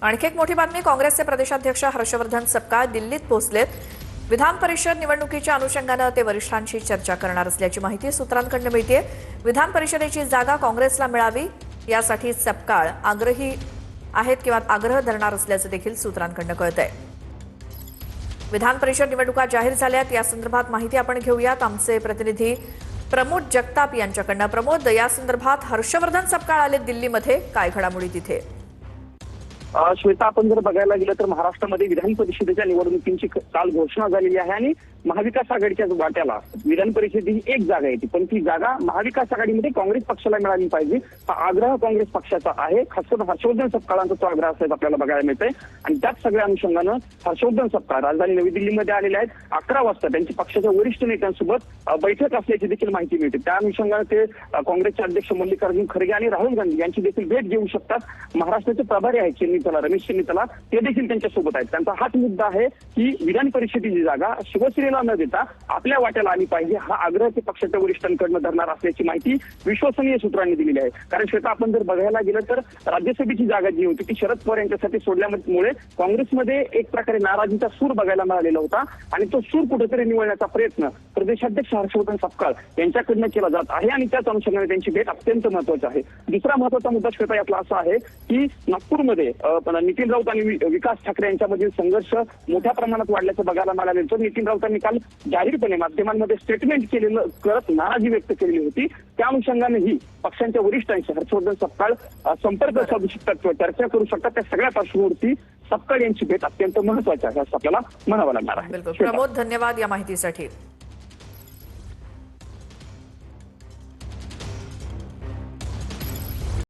आणखी एक मोठी बातमी, काँग्रेसचे प्रदेशाध्यक्ष हर्षवर्धन सपकाळ दिल्लीत पोहोचलेत। विधान परिषद निवडणुकीच्या अनुषंगाने ते वरिष्ठांशी चर्चा करणार असल्याची माहिती सूत्रांकडून मिळते। विधान परिषदेची जागा काँग्रेसला मिळावी यासाठी सपकाळ आग्रही आहेत किंवा आग्रह धरणार असल्याचं देखील सूत्रांकडून कळतंय। विधान परिषद निवडणुका जाहीर झाल्यात, या संदर्भात माहिती आपण घेऊयात आमचे प्रतिनिधी प्रमोद जगताप यांच्याकडून। प्रमोद, या संदर्भात हर्षवर्धन सपकाळ आले दिल्लीमध्ये, काय घडामोडी तिथे? श्वेता, आपण जर बघायला गेलं तर महाराष्ट्रामध्ये विधान परिषदेच्या निवडणुकींची काल घोषणा झालेली आहे आणि महाविकास आघाडीच्या वाट्याला विधान परिषदेची ही एक जागा येते, पण ती जागा महाविकास आघाडीमध्ये काँग्रेस पक्षाला मिळाली पाहिजे हा आग्रह काँग्रेस पक्षाचा आहे। खास हर्षवर्धन सपकाळांचा तो आग्रह असल्याचं आपल्याला बघायला मिळतंय आणि त्याच सगळ्या अनुषंगानं हर्षवर्धन सपकाळ राजधानी नवी दिल्लीमध्ये आलेले आहेत। 11 वाजता त्यांची पक्षाच्या वरिष्ठ नेत्यांसोबत बैठक असल्याची देखील माहिती मिळते। त्या अनुषंगाने ते काँग्रेसचे अध्यक्ष मल्लिकार्जुन खरगे आणि राहुल गांधी यांची देखील भेट घेऊ शकतात। महाराष्ट्राचे प्रभारी आहेत रमेश चेन्नीतला, ते देखील त्यांच्यासोबत आहेत। त्यांचा हाच मुद्दा आहे की विधान परिषदेची जागा शिवसेनेला न देता आपल्या वाट्याला आली पाहिजे हा आग्रह ते पक्षाच्या वरिष्ठांकडून धरणार असल्याची माहिती विश्वसनीय सूत्रांनी दिलेली आहे। कारण श्वेता, आपण जर बघायला गेलं तर राज्यसभेची जागा जी होती ती शरद पवार यांच्यासाठी सोडल्यामुळे काँग्रेसमध्ये एक प्रकारे नाराजीचा सूर बघायला मिळालेला होता आणि तो सूर कुठेतरी निवळण्याचा प्रयत्न प्रदेशाध्यक्ष हर्षवर्धन सपकाळ यांच्याकडनं केला जात आहे आणि त्याच अनुषंगाने त्यांची भेट अत्यंत महत्वाची आहे। दुसरा महत्वाचा मुद्दा श्वेता यातला असा आहे की नागपूरमध्ये नितीन राऊत आणि विकास ठाकरे यांच्यामधील संघर्ष मोठ्या प्रमाणात वाढल्याचं बघायला मिळालं होतं। नितीन राऊतांनी काल जाहीरपणे माध्यमांमध्ये स्टेटमेंट केलेलं करत नाराजी व्यक्त केलेली होती। त्या अनुषंगानेही पक्षांच्या वरिष्ठांशी हर्षवर्धन सपकाळ संपर्क साधू शकतात, चर्चा करू शकतात। त्या सगळ्या पार्श्वभूमीवरती सपकाळ यांची भेट अत्यंत महत्वाची आहे असं आपल्याला म्हणावं लागणार आहे। प्रमोद, धन्यवाद या माहितीसाठी।